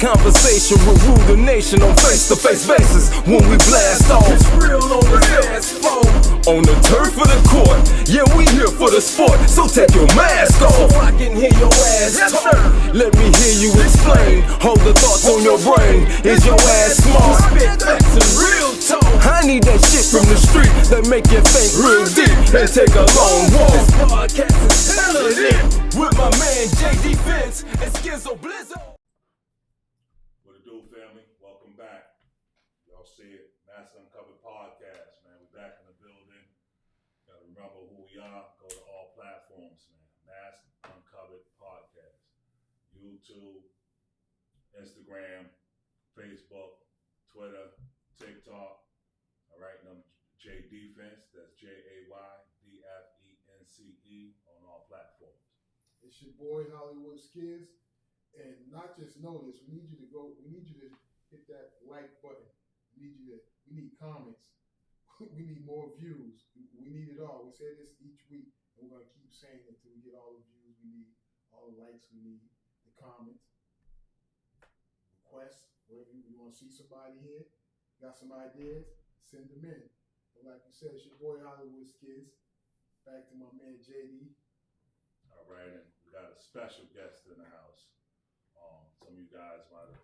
conversation will rule the nation on face-to-face basis when we blast off. It's real on the dance floor, on the turf of the court. Yeah, we here for the sport, so take your mask off so I can hear your ass talk. Let me hear you explain. Hold the thoughts on your brain. Is your ass smart? Spit facts and real talk. I need that shit from the street that make you think real deep and take a long walk. This podcast is hella lit with my man JD Fence and Skizzo Blizzo. What it do, family? Welcome back. Y'all see it. Mass Uncovered Podcast, man. We're back in the building. Gotta remember who we are. Go to all platforms, man. Mass Uncovered Podcast. YouTube, Instagram, Facebook, Twitter, TikTok. All right, and I'm J Defense. That's JAYDFENCE on all platforms. It's your boy Hollywood Skiz, and not just know this. We need you to hit that like button. We need comments. We need more views. We need it all. We say this each week, and we're gonna keep saying it until we get all the views we need, all the likes we need, the comments, requests. Wherever you want to see somebody here, got some ideas, send them in. But like you said, it's your boy Hollywood Skiz. Back to my man JD. All right, and we got a special guest in the house. Some of you guys might have,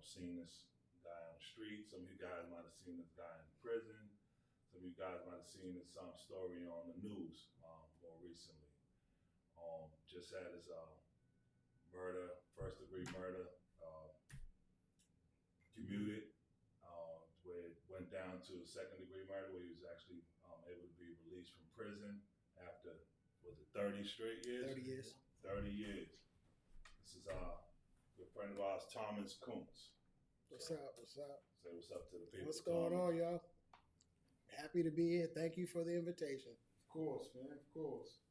seen this guy on the street. Some of you guys might have seen this guy in prison. Some of you guys might have seen this story on the news more recently. Just had his murder, first-degree murder, commuted, where it went down to second-degree murder, where he was actually able to be released from prison after, was it 30 straight years? 30 years. 30 years. This is a good friend of ours, Thomas Koonce. What's up? What's up? Say what's up to the people. What's going on, y'all? Happy to be here. Thank you for the invitation. Of course, man. Of course.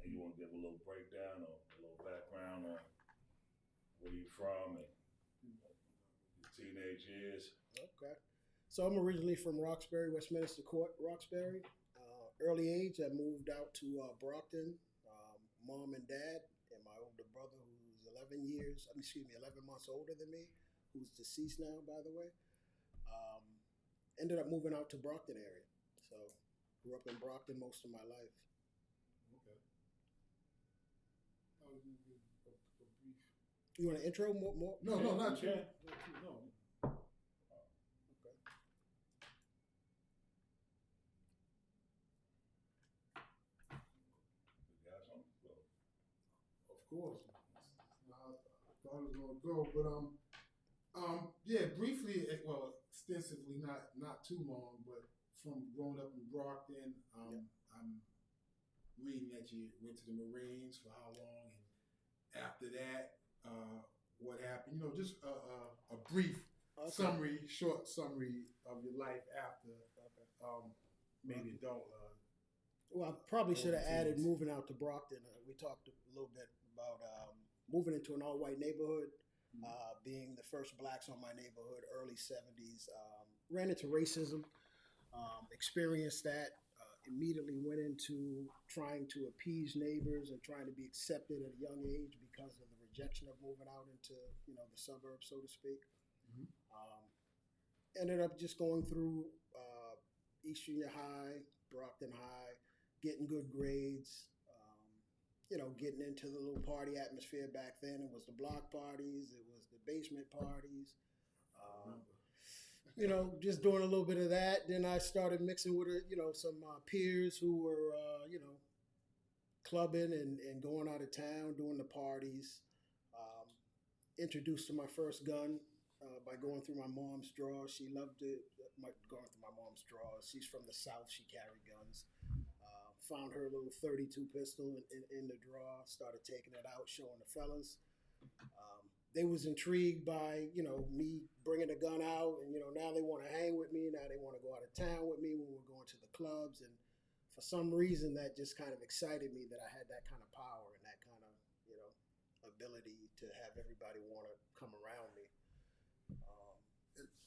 And you want to give a little breakdown or a little background on where you from and your teenage years? Okay. So I'm originally from Roxbury, Westminster Court, Roxbury. Early age, I moved out to Brockton. Mom and dad, and my older brother, who's 11 months older than me, who's deceased now, by the way. Ended up moving out to Brockton area. So grew up in Brockton most of my life. Okay. You want an intro more? No, not you. Okay. No. Of course. I thought it was gonna go, but yeah, briefly, extensively, not too long, but from growing up in Brockton, I'm reading that you went to the Marines for how long, and after that, what happened? Just a brief short summary of your life after maybe adult. Well, I probably should have added moving out to Brockton. We talked a little bit about moving into an all-white neighborhood, being the first blacks on my neighborhood, early 70s. Ran into racism, experienced that, immediately went into trying to appease neighbors and trying to be accepted at a young age because of the rejection of moving out into, the suburbs, so to speak. Mm-hmm. Ended up just going through East Junior High, Brockton High, getting good grades, getting into the little party atmosphere back then. It was the block parties, it was the basement parties, just doing a little bit of that. Then I started mixing with, some peers who were, clubbing and going out of town, doing the parties. Introduced to my first gun by going through my mom's drawers. She loved it, going through my mom's drawers. She's from the South, she carried guns. Found her little 32 pistol in the drawer, started taking it out, showing the fellas. They was intrigued by, me bringing the gun out, and, now they want to hang with me. Now they want to go out of town with me when we're going to the clubs. And for some reason, that just kind of excited me that I had that kind of power and that kind of, ability to have everybody want to come around me.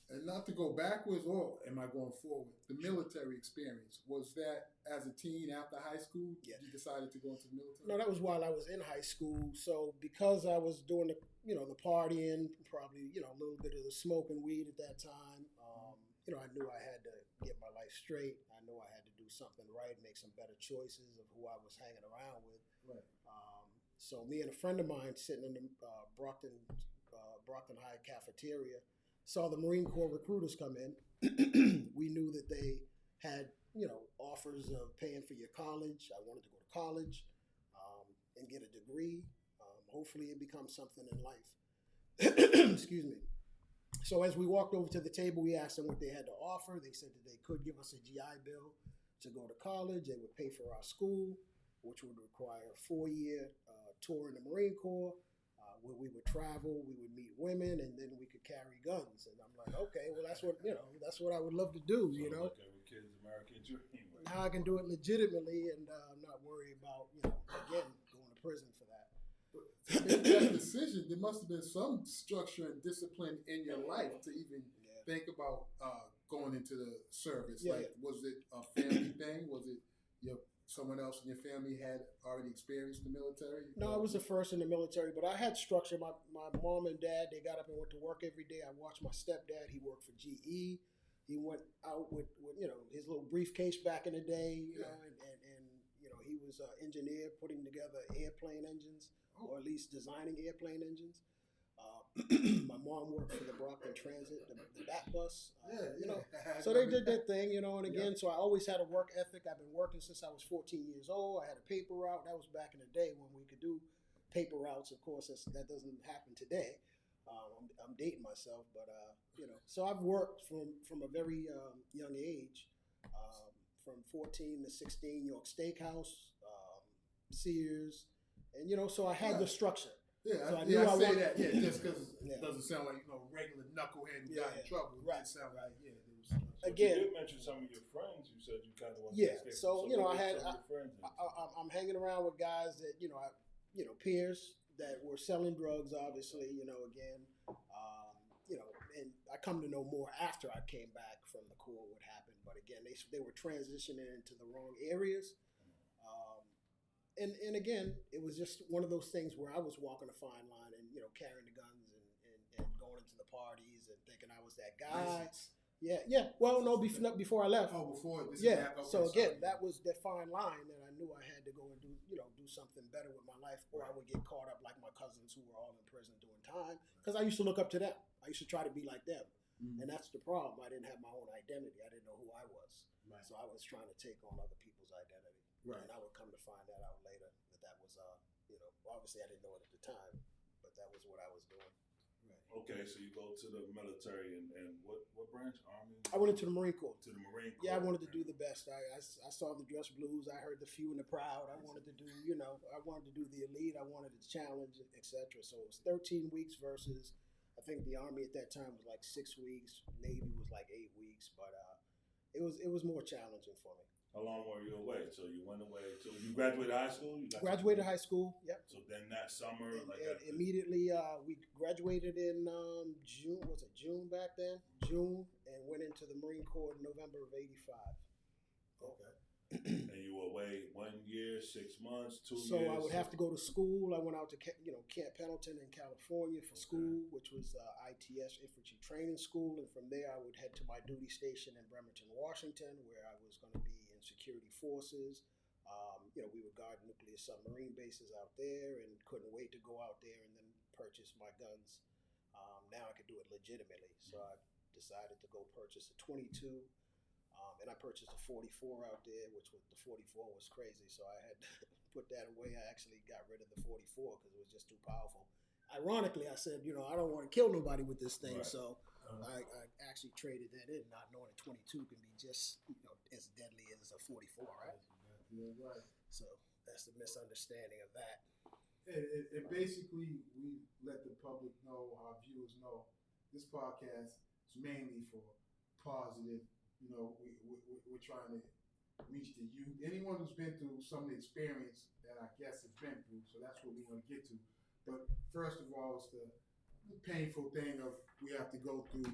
And not to go backwards, or am I going forward? The military experience, was that as a teen after high school? Yeah. You decided to go into the military? No, that was while I was in high school. So because I was doing the partying, probably a little bit of the smoking weed at that time. I knew I had to get my life straight. I knew I had to do something right, make some better choices of who I was hanging around with. Right. So me and a friend of mine sitting in the Brockton High cafeteria saw the Marine Corps recruiters come in. We knew that they had offers of paying for your college. I wanted to go to college and get a degree. Hopefully it becomes something in life. Excuse me. So as we walked over to the table, we asked them what they had to offer. They said that they could give us a GI Bill to go to college. They would pay for our school, which would require a 4-year tour in the Marine Corps, where we would travel, we would meet women, and then we could carry guns. And I'm like, okay, well, that's what I would love to do, Like every kid's American dream. Right? How I can do it legitimately and not worry about, again, going to prison for that. To make that decision, there must have been some structure and discipline in your life to even think about going into the service. Yeah. Like, was it a family thing? Was it someone else in your family had already experienced the military? No, I was the first in the military, but I had structure. My mom and dad, they got up and went to work every day. I watched my stepdad. He worked for GE. He went out with his little briefcase back in the day, and he was an engineer putting together airplane engines, or at least designing airplane engines. My mom worked for the Brockton Transit, the BAT bus. So they did their thing, and again, so I always had a work ethic. I've been working since I was 14 years old. I had a paper route. That was back in the day when we could do paper routes. Of course, that doesn't happen today. I'm dating myself, but so I've worked from a very young age, from 14 to 16, York Steakhouse, Sears, and so I had the structure. Yeah, So I say that. Yeah, just because it doesn't sound like regular knucklehead who got in trouble. Right. It sound like there was. But Again, you did mention some of your friends. You said you kind of wanted to escape. So what I were had some of your friends. I'm hanging around with guys that peers that were selling drugs. Obviously, again, and I come to know more after I came back from the Corps what happened. But again, they were transitioning into the wrong areas. And again, it was just one of those things where I was walking a fine line and carrying the guns and going into the parties and thinking I was that guy. License. Yeah. Well, no, before I left. Oh, before this. Yeah. Is So again, that was the fine line that I knew I had to go and do something better with my life, or I would get caught up like my cousins who were all in prison doing time. Because I used to look up to them. I used to try to be like them, and that's the problem. I didn't have my own identity. I didn't know who I was. Right. So I was trying to take on other people's identity. Right. And I would come to find that out later that was obviously I didn't know it at the time, but that was what I was doing. Okay, so you go to the military and what branch? Army? I went into the Marine Corps. To the Marine Corps. Yeah, I wanted to do the best. I saw the dress blues. I heard the few and the proud. I wanted to do, I wanted to do the elite. I wanted to challenge, etc. So it was 13 weeks versus, I think the Army at that time was like 6 weeks. Navy was like 8 weeks, but it was more challenging for me. How long were you away? So you went away. So you graduated high school? Graduated high school. Yep. So then that summer, And immediately, we graduated in June. Was it June back then? June, and went into the Marine Corps in November of '85. Okay. And you were away 1 year, 6 months, 2 years. So I would have to go to school. I went out to Camp Pendleton in California for school, which was ITS Infantry Training School, and from there I would head to my duty station in Bremerton, Washington, where I was going to be in security forces. We would guard nuclear submarine bases out there, and couldn't wait to go out there and then purchase my guns. Now I could do it legitimately, so I decided to go purchase a .22. And I purchased a .44 out there, which was the .44 was crazy. So I had to put that away. I actually got rid of the .44 because it was just too powerful. Ironically, I said, I don't want to kill nobody with this thing. Right. So I actually traded that in, not knowing a .22 can be just as deadly as a .44, right? Yeah, right. So that's the misunderstanding of that. And basically, we let the public know, our viewers know, this podcast is mainly for positive. We're trying to reach the youth. Anyone who's been through some of the experience that I guess has been through, so that's what we want to get to. But first of all, it's the painful thing of we have to go through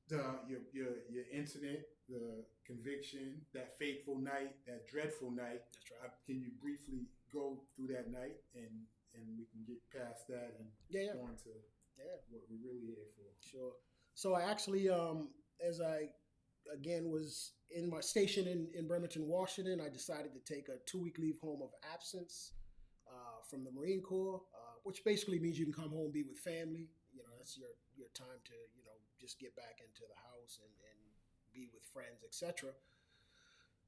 your incident, the conviction, that fateful night, that dreadful night. That's right. Can you briefly go through that night and we can get past that and Yeah. go on to what we're really here for? Sure. So I actually, as I again was in my station in Bremerton, Washington, I decided to take a 2-week leave home of absence from the Marine Corps, which basically means you can come home, be with family. That's your time to just get back into the house and be with friends, etc.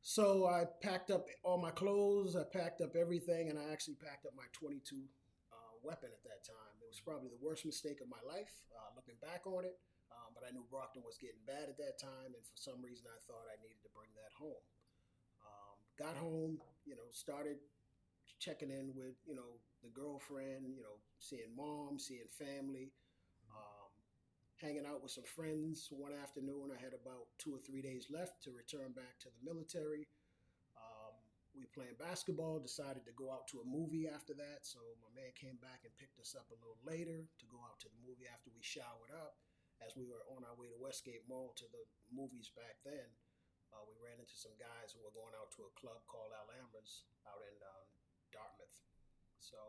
So I packed up all my clothes, I packed up everything, and I actually packed up my .22 weapon at that time. It was probably the worst mistake of my life, looking back on it. But I knew Brockton was getting bad at that time, and for some reason I thought I needed to bring that home. Got home, started checking in with, the girlfriend, seeing mom, seeing family, hanging out with some friends. One afternoon, I had about 2 or 3 days left to return back to the military. We were playing basketball, decided to go out to a movie after that. So my man came back and picked us up a little later to go out to the movie after we showered up. As we were on our way to Westgate Mall to the movies back then, we ran into some guys who were going out to a club called Alhambras out in Dartmouth. So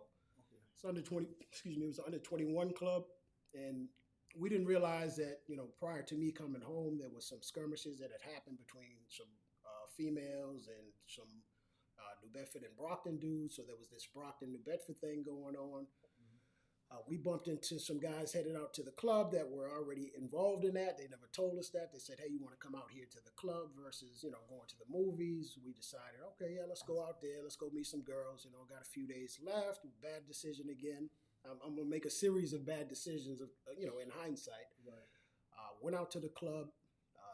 it's under 20. Excuse me, it was an under 21 club, and we didn't realize that prior to me coming home, there was some skirmishes that had happened between some females and some New Bedford and Brockton dudes. So there was this Brockton New Bedford thing going on. We bumped into some guys headed out to the club that were already involved in that. They never told us that. They said, hey, you want to come out here to the club versus, going to the movies? We decided, okay, yeah, let's go out there. Let's go meet some girls. Got a few days left. Bad decision again. I'm going to make a series of bad decisions, in hindsight. Right. Went out to the club.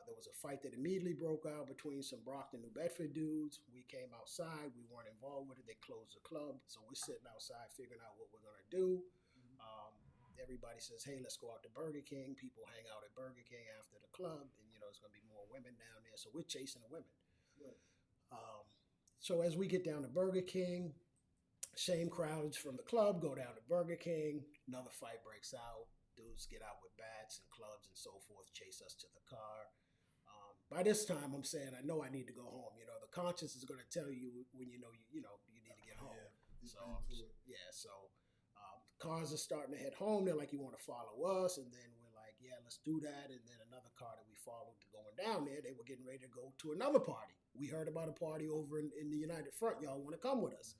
There was a fight that immediately broke out between some Brockton, New Bedford dudes. We came outside. We weren't involved with it. They closed the club. So we're sitting outside figuring out what we're going to do. Everybody says, hey, let's go out to Burger King. People hang out at Burger King after the club. And, there's going to be more women down there. So we're chasing the women. Right. So as we get down to Burger King, same crowds from the club go down to Burger King. Another fight breaks out. Dudes get out with bats and clubs and so forth, chase us to the car. By this time, I'm saying, I know I need to go home. The conscience is going to tell you when you need to get home. So cars are starting to head home. They're like, you want to follow us? And then we're like, yeah, let's do that. And then another car that we followed going down there, they were getting ready to go to another party. We heard about a party over in the United Front. Y'all want to come with us?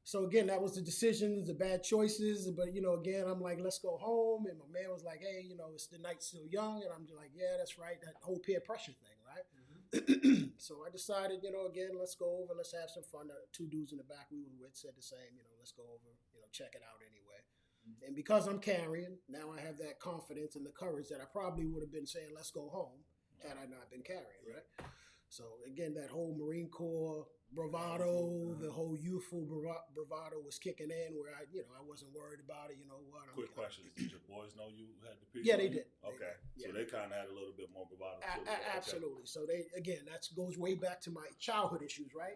So again, that was the decisions, the bad choices. But, again, I'm like, let's go home. And my man was like, hey, it's the night's still young. And I'm just like, yeah, that's right. That whole peer pressure thing, right? Mm-hmm. So I decided, again, let's go over, let's have some fun. The 2 dudes in the back we were with said the same, let's go over, check it out anyway. Mm-hmm. And because I'm carrying, now I have that confidence and the courage that I probably would have been saying, let's go home, had I not been carrying, right? So again, that whole Marine Corps bravado, the whole youthful bravado was kicking in where I wasn't worried about it. You know what? Quick question. Did your boys know you had the picture? Yeah, they did. Okay. So they kind of had a little bit more bravado too. Absolutely. So that goes way back to my childhood issues, right?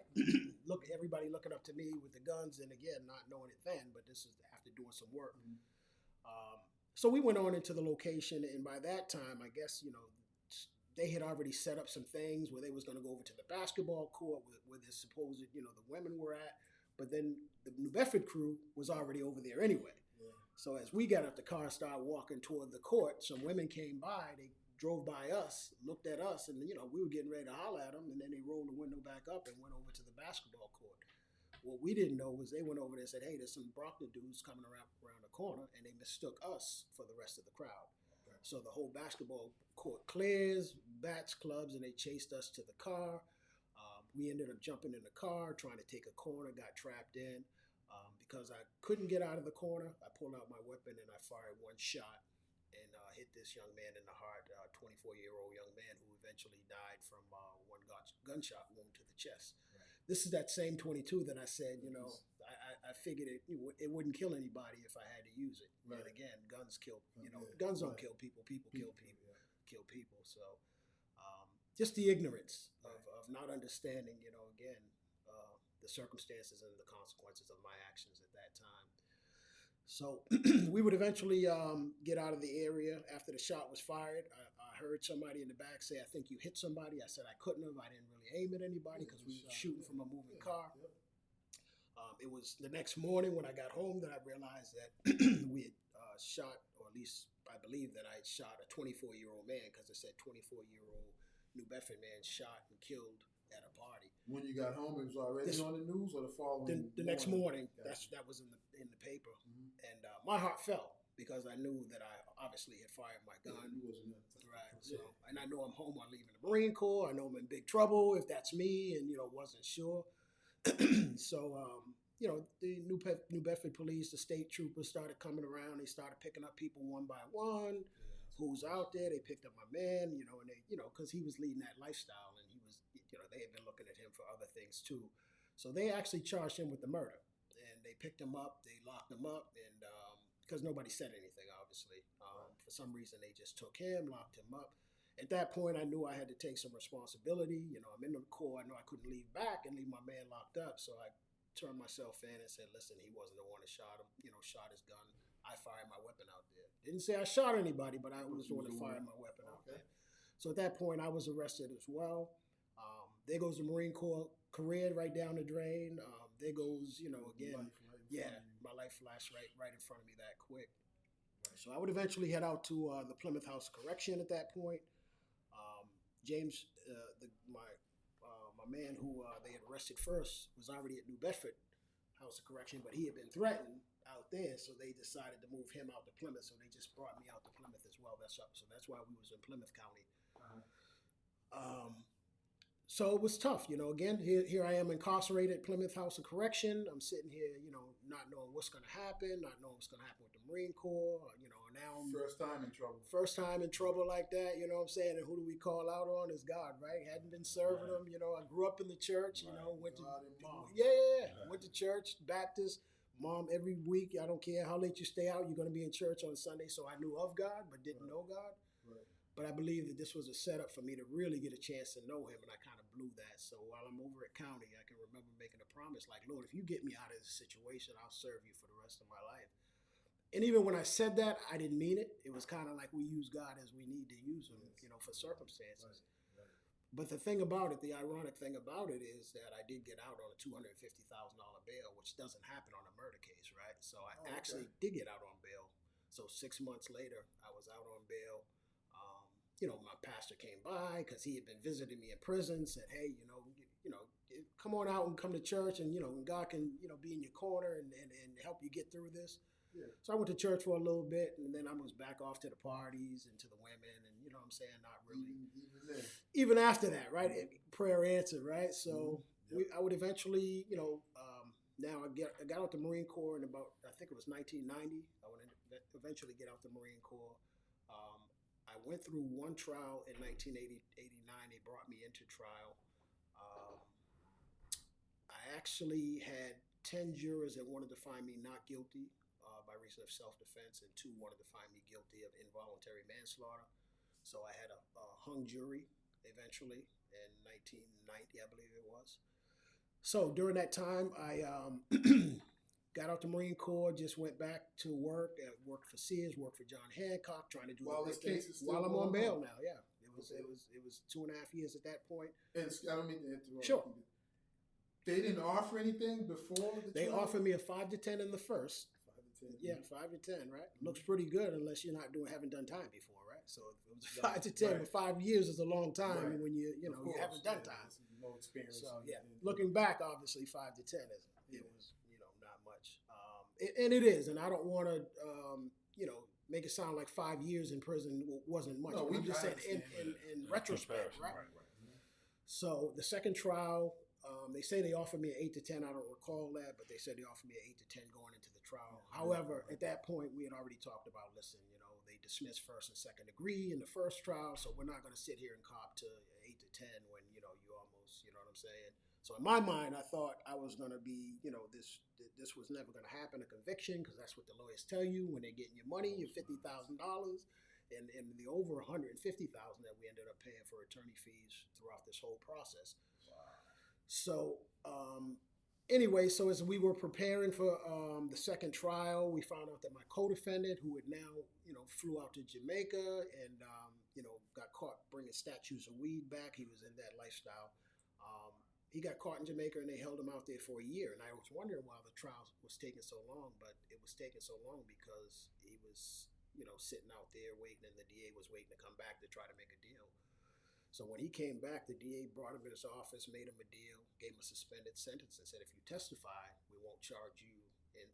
Everybody looking up to me with the guns, and again, not knowing it then, but this is after doing some work. Mm-hmm. So we went on into the location, and by that time, I guess, they had already set up some things where they was going to go over to the basketball court where the supposed, the women were at. But then the New Bedford crew was already over there anyway. Yeah. So as we got out the car and started walking toward the court, some women came by. They drove by us, looked at us, and, we were getting ready to holler at them. And then they rolled the window back up and went over to the basketball court. What we didn't know was they went over there and said, hey, there's some Brockton dudes coming around the corner. And they mistook us for the rest of the crowd. Okay. So the whole basketball court clears, bats, clubs, and they chased us to the car. We ended up jumping in the car, trying to take a corner, got trapped in. Because I couldn't get out of the corner, I pulled out my weapon and I fired one shot and hit this young man in the heart, 24-year-old young man who eventually died from one gunshot wound to the chest. Right. This is that same 22 that I said, I figured it wouldn't kill anybody if I had to use it. Right. And again, guns kill, guns don't kill people, people kill people. Kill people. So just the ignorance of not understanding, again, the circumstances and the consequences of my actions at that time. So we would eventually get out of the area after the shot was fired. I I heard somebody in the back say, "I think you hit somebody." I said I couldn't have. I didn't really aim at anybody because we were shooting from a moving car. It was the next morning when I got home that I realized that we had shot, or at least I believe that I had shot a 24-year-old man, because it said 24-year-old New Bedford man shot and killed at a party. When you got home, it was already on the news, or the following? The next morning, that was in the paper, and my heart fell because I knew that I obviously had fired my gun. Right. So, and I know I'm home. I'm leaving the Marine Corps. I know I'm in big trouble if that's me, and wasn't sure. So, the New Bedford police, the state troopers started coming around. They started picking up people one by one. Who's out there? They picked up my man, and they, because he was leading that lifestyle, and he was, they had been looking at him for other things too. So they actually charged him with the murder, and they picked him up. They locked him up, and because nobody said anything, obviously, for some reason they just took him, locked him up. At that point, I knew I had to take some responsibility. I'm in the Corps. I know I couldn't leave back and leave my man locked up, so I turned myself in and said, listen, he wasn't the one that shot him, shot his gun. I fired my weapon out there. Didn't say I shot anybody, but I was the one that fired my weapon out there. So at that point, I was arrested as well. There goes the Marine Corps career right down the drain. There goes, again, my life flashed right in front of me that quick. So I would eventually head out to the Plymouth House of Correction at that point. James, my man who they had arrested first, was already at New Bedford House of Correction, but he had been threatened out there, so they decided to move him out to Plymouth. So they just brought me out to Plymouth as well. So that's why we was in Plymouth County. So it was tough, Again, here I am incarcerated at Plymouth House of Correction. I'm sitting here, not knowing what's going to happen, not knowing what's going to happen with the Marine Corps. Now I'm First time in trouble. First time in trouble like that, what I'm saying? And who do we call out on? Is God, right? Hadn't been serving him, I grew up in the church, went to went to church, Baptist. Mom, every week, I don't care how late you stay out, you're going to be in church on Sunday. So I knew of God, but didn't know God. But I believe that this was a setup for me to really get a chance to know him, and I kind of blew that. So while I'm over at county, I can remember making a promise like, Lord, if you get me out of this situation, I'll serve you for the rest of my life. And even when I said that, I didn't mean it. It was kind of like we use God as we need to use him, for circumstances. But the thing about it, the ironic thing about it is that I did get out on a $250,000 bail, which doesn't happen on a murder case, right? So I actually did get out on bail. So 6 months later, I was out on bail. My pastor came by because he had been visiting me in prison, said, hey, come on out and come to church, and, God can, be in your corner and help you get through this. Yeah. So I went to church for a little bit, and then I was back off to the parties and to the women, and what I'm saying, not really. Even after that, right? Prayer answered, right? So I would eventually, now I got out the Marine Corps in about, I think it was 1990. I would eventually get out the Marine Corps. I went through one trial in 1989. They brought me into trial. I actually had 10 jurors that wanted to find me not guilty by reason of self-defense, and 2 wanted to find me guilty of involuntary manslaughter. So I had a hung jury eventually in 1990, I believe it was. So during that time, I got out the Marine Corps, just went back to work, worked for Sears, worked for John Hancock, trying to do while this case is still while I'm on bail on. now. Yeah, it was 2.5 years at that point. And I don't mean to interrupt. Sure. They didn't offer anything before the They trial? offered me a 5 to 10 in the first. 5 to 10. Yeah, 5 to 10, right? Looks pretty good unless you're not haven't done time before, right? So it was 5 to 10, but 5 years is a long time when you haven't done time. No experience. So looking back, obviously 5 to 10 was not much, and it is, and I don't want to make it sound like 5 years in prison wasn't much. No, I'm just saying in retrospect, right? So the second trial, they say they offered me an 8 to 10. I don't recall that, but they said they offered me an 8 to 10 going into the trial. However, at that point, we had already talked about, listen, they dismissed first and second degree in the first trial, so we're not going to sit here and cop to 8 to 10 when you almost, what I'm saying. So in my mind, I thought I was going to be, this was never going to happen, a conviction, because that's what the lawyers tell you when they're getting your money, your $50,000, and the over $150,000 that we ended up paying for attorney fees throughout this whole process. So anyway, so as we were preparing for the second trial, we found out that my co-defendant, who had now, flew out to Jamaica, and got caught bringing statues of weed back. He was in that lifestyle. He got caught in Jamaica and they held him out there for a year. And I was wondering why the trial was taking so long, but it was taking so long because he was, sitting out there waiting, and the DA was waiting to come back to try to make a deal. So when he came back, the DA brought him in his office, made him a deal, gave him a suspended sentence, and said, if you testify, we won't charge you in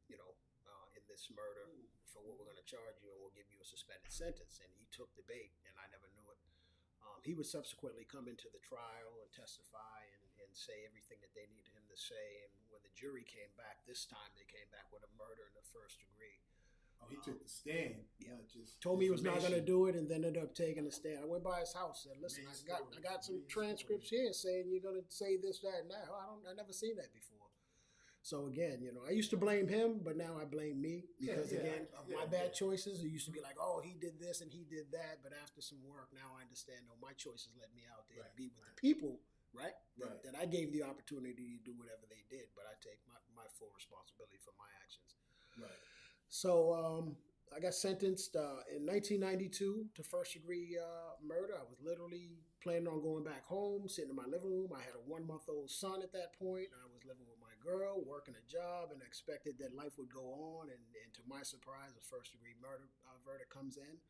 this murder for what we're going to charge you, and we'll give you a suspended sentence. And he took the bait, and I never knew it. He would subsequently come into the trial and testify and say everything that they needed him to say. And when the jury came back this time, they came back with a murder in the first degree. Oh, he took the stand. Yeah, just told me he was not going to do it, and then ended up taking the stand. I went by his house and said, "Listen, I got some transcripts here saying you're going to say this, that, and that. I never seen that before." So again, I used to blame him, but now I blame me because my bad choices. It used to be like, "Oh, he did this and he did that," but after some work, now I understand. No, my choices led me out there to be with the people, right? That I gave the opportunity to do whatever they did, but I take my full responsibility for my actions. Right. So I got sentenced in 1992 to first-degree murder. I was literally planning on going back home, sitting in my living room. I had a 1-month-old son at that point. I was living with my girl, working a job, and expected that life would go on. And to my surprise, a first-degree murder verdict comes in,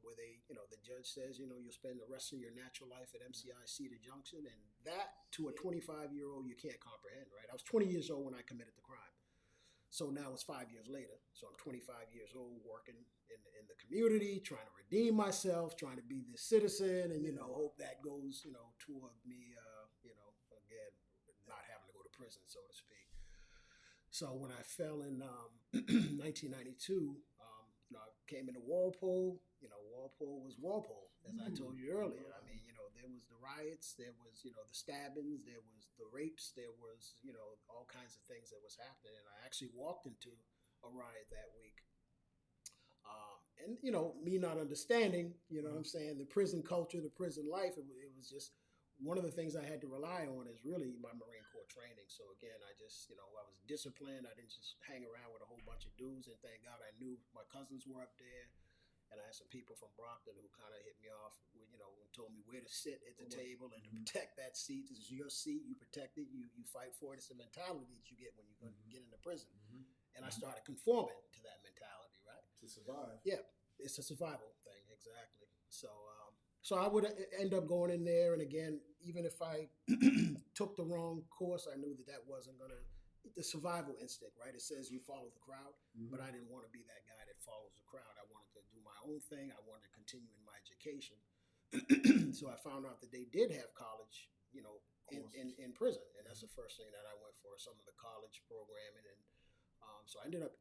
where the judge says, you'll spend the rest of your natural life at MCI Cedar Junction. And that, to a 25-year-old, you can't comprehend, right? I was 20 years old when I committed the crime. So now it's 5 years later. So I'm 25 years old, working in the community, trying to redeem myself, trying to be this citizen, and hope that goes toward me, again, not having to go to prison, so to speak. So when I fell in 1992, I came into Walpole. Walpole was Walpole, as I told you earlier. I mean, there was the riots, there was the stabbings, there was the rapes, there was all kinds of things that was happening. And I actually walked into a riot that week. And me not understanding, what I'm saying, the prison culture, the prison life, it was just one of the things I had to rely on is really my Marine Corps training. So again, I just, I was disciplined. I didn't just hang around with a whole bunch of dudes, and thank God I knew my cousins were up there. And I had some people from Brockton who kind of hit me off, and told me where to sit at the table and to protect that seat. This is your seat. You protect it. You fight for it. It's the mentality that you get when you get into prison. And I started conforming to that mentality, right? To survive. Yeah, it's a survival thing, exactly. So I would end up going in there, and again, even if I took the wrong course, I knew that wasn't going to, the survival instinct, right? It says you follow the crowd, but I didn't want to be that guy that follows the crowd. I wanted to do my own thing. I wanted to continue in my education. So I found out that they did have college, in prison, and that's the first thing that I went for, some of the college programming. And so I ended up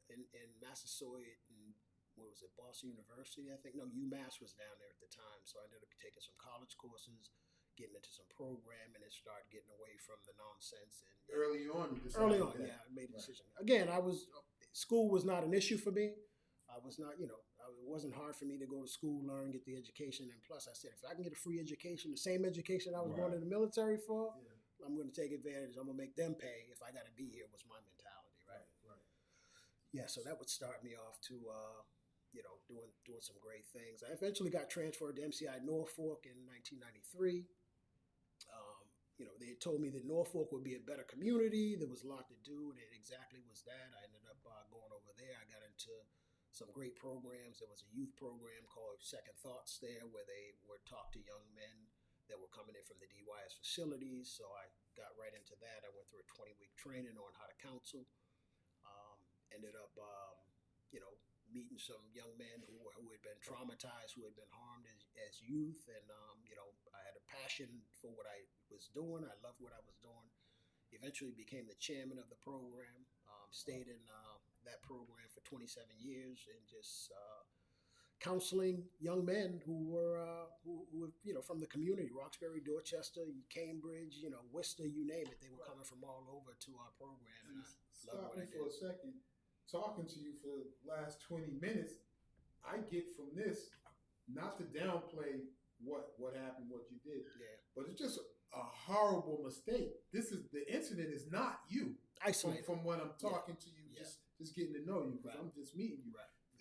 in Massasoit, and what was it, Boston University, I think? No, UMass was down there at the time. So I ended up taking some college courses, getting into some programming, and start getting away from the nonsense. And early on, I made a decision. Again, school was not an issue for me. I was not, it wasn't hard for me to go to school, learn, get the education. And plus, I said, if I can get a free education, the same education I was going to the military for, I'm going to take advantage. I'm going to make them pay. If I got to be here, was my mentality, right? Right. Yeah, so that would start me off to, doing some great things. I eventually got transferred to MCI Norfolk in 1993. They had told me that Norfolk would be a better community. There was a lot to do, and it exactly was that. I ended up going over there. I got into some great programs. There was a youth program called Second Thoughts there, where they would talk to young men that were coming in from the DYS facilities. So I got right into that. I went through a 20-week training on how to counsel. Ended up, meeting some young men who had been traumatized, who had been harmed as youth. And, I had a passion for what I was doing. I loved what I was doing. Eventually became the chairman of the program, stayed in that program for 27 years, and just counseling young men who were from the community, Roxbury, Dorchester, Cambridge, Worcester, you name it. They were coming from all over to our program. And I loved what I did. For a second. Talking to you for the last 20 minutes, I get from this, not to downplay what happened, what you did, but it's just a horrible mistake. The incident is not you. Isolated. From what I'm talking to you, just getting to know you, because I'm just meeting you.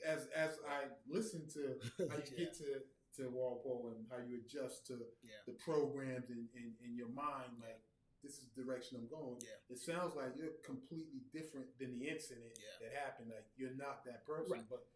As I listen to how you get to to Walpole and how you adjust to Yeah. the programs in your mind, like this is the direction I'm going. Yeah. It sounds like you're completely different than the incident that happened. Like you're not that person, Right. but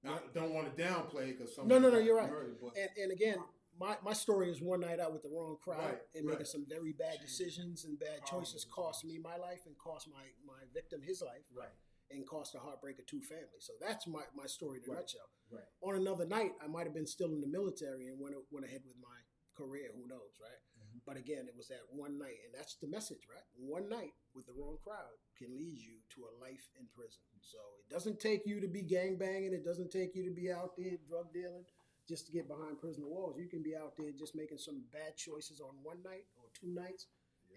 I don't want to downplay because No, someone you're right. murdered, but And again, my story is one night out with the wrong crowd and making right. some very bad decisions and bad choices cost me my life and cost my victim his life. Right. And cost a heartbreak of 2 families. So that's my story in a nutshell. Right. On another night, I might have been still in the military and went ahead with my career. Who knows, right? Mm-hmm. But again, it was that one night, and that's the message, right? One night with the wrong crowd can lead you to a life in prison. So it doesn't take you to be gangbanging. It doesn't take you to be out there drug dealing just to get behind prison walls. You can be out there just making some bad choices on one night or 2 nights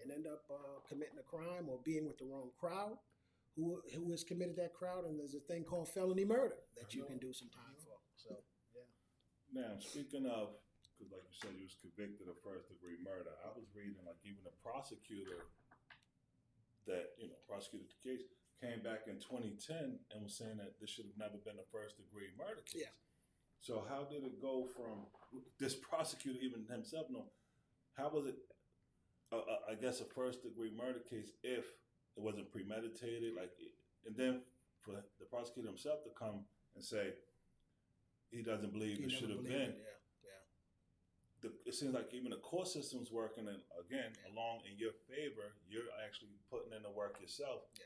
and end up committing a crime or being with the wrong crowd. Who has committed that crowd, and there's a thing called felony murder that you can do some time for. So, yeah. Now, speaking of, because like you said, you was convicted of first-degree murder. I was reading, like, even the prosecutor that, prosecuted the case came back in 2010 and was saying that this should have never been a first-degree murder case. Yeah. So how did it go from this prosecutor, even himself, how was it, I guess, a first-degree murder case if it wasn't premeditated, and then for the prosecutor himself to come and say he doesn't believe it should have been. It seems like even the court system's working, and again, along in your favor, you're actually putting in the work yourself. Yeah.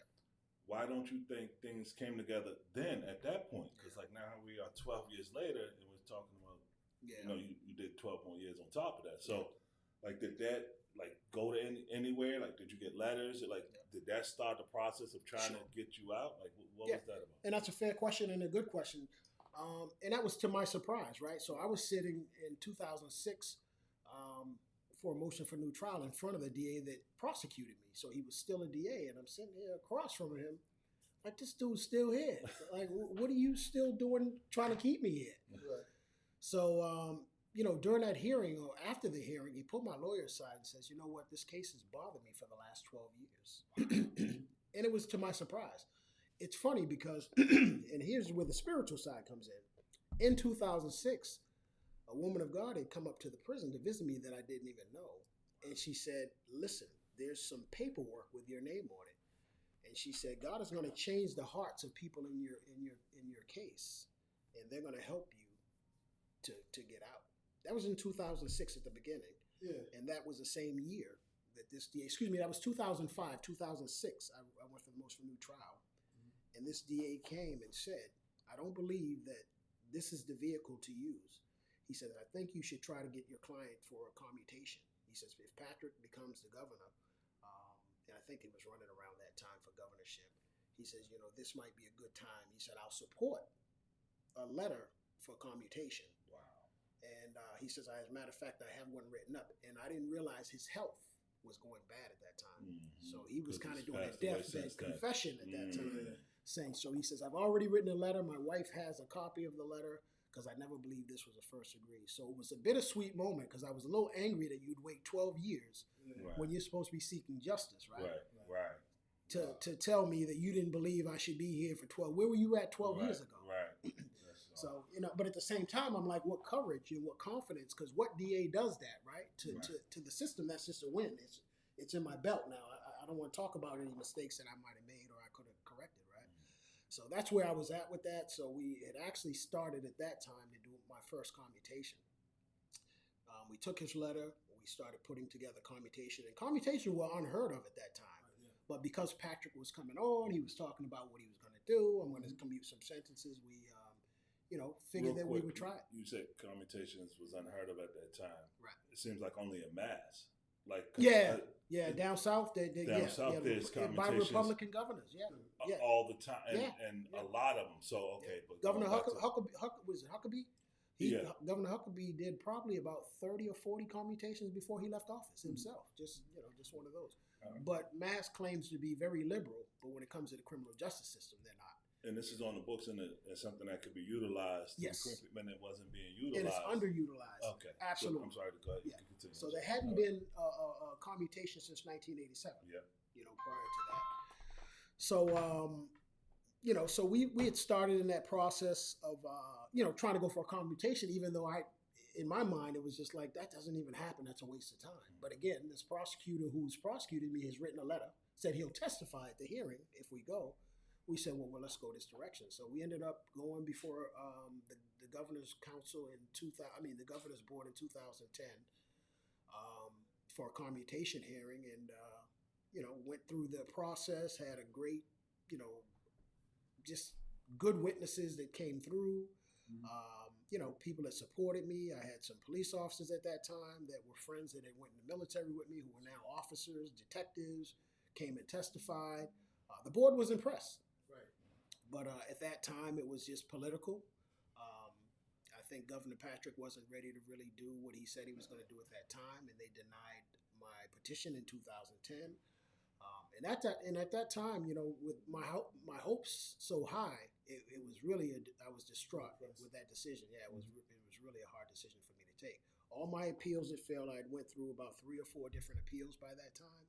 Why don't you think things came together then at that point? Because like now we are 12 years later, and we're talking about, you did 12 more years on top of that. So, did that go to anywhere? Did you get letters? Did that start the process of trying to get you out? What was that about? And that's a fair question and a good question. And that was to my surprise, right? So I was sitting in 2006 for a motion for new trial in front of the DA that prosecuted me. So he was still a DA, and I'm sitting here across from him, like, this dude's still here. Like, what are you still doing trying to keep me here? Right. So, during that hearing or after the hearing, he pulled my lawyer aside and says, you know what, this case has bothered me for the last 12 years. And it was to my surprise. It's funny because, and here's where the spiritual side comes in. In 2006, a woman of God had come up to the prison to visit me that I didn't even know. And she said, listen, there's some paperwork with your name on it. And she said, God is going to change the hearts of people in your case, and they're going to help you to get out. That was in 2006 at the beginning. Yeah. And that was the same year that this DA, that was 2005, 2006, I went for the motion for new trial. Mm-hmm. And this DA came and said, I don't believe that this is the vehicle to use. He said, I think you should try to get your client for a commutation. He says, if Patrick becomes the governor, and I think he was running around that time for governorship, he says, this might be a good time. He said, I'll support a letter for commutation. And he says, as a matter of fact, I have one written up. And I didn't realize his health was going bad at that time. Mm-hmm. So he was kind of doing a deathbed confession at that time. Saying, so he says, I've already written a letter. My wife has a copy of the letter because I never believed this was a first degree. So it was a bittersweet moment because I was a little angry that you'd wait 12 years when you're supposed to be seeking justice, right? Right. To tell me that you didn't believe I should be here for 12. Where were you at 12 years ago? Right. So, but at the same time, I'm like, what courage and what confidence? Because what DA does that, right? To the system, that's just a win. It's in my belt now. I don't want to talk about any mistakes that I might have made or I could have corrected, right? So that's where I was at with that. So we had actually started at that time to do my first commutation. We took his letter. We started putting together commutation. And commutation were unheard of at that time. But because Patrick was coming on, he was talking about what he was going to do. I'm going to commute some sentences. We figured that we would try it. You said commutations was unheard of at that time. Right. It seems like only in Mass. Down south, there's commutations by Republican governors, all the time, and a lot of them. So but Governor Huckabee? Governor Huckabee did probably about 30 or 40 commutations before he left office himself. Just one of those. But Mass claims to be very liberal, but when it comes to the criminal justice system, they're not. And this is on the books, and it's something that could be utilized. Yes. When it wasn't being utilized. And it's underutilized. Okay. Absolutely. I'm sorry to cut. Yeah. So there hadn't been a commutation since 1987. Yeah. Prior to that. So, so we had started in that process of, trying to go for a commutation, even though in my mind, it was just like, that doesn't even happen. That's a waste of time. But again, this prosecutor who's prosecuted me has written a letter, said he'll testify at the hearing if we go. We said, well, let's go this direction. So we ended up going before the governor's council in the governor's board in 2010 for a commutation hearing, and went through the process. Had a great, just good witnesses that came through. People that supported me. I had some police officers at that time that were friends that had went in the military with me, who were now officers, detectives, came and testified. The board was impressed. Right. But at that time, it was just political. I think Governor Patrick wasn't ready to really do what he said he was going to do at that time, and they denied my petition in 2010. And at that time, with my hopes so high, it was really I was distraught with that decision. Yeah, it was really a hard decision for me to take. All my appeals that failed, I had went through about 3 or 4 different appeals by that time.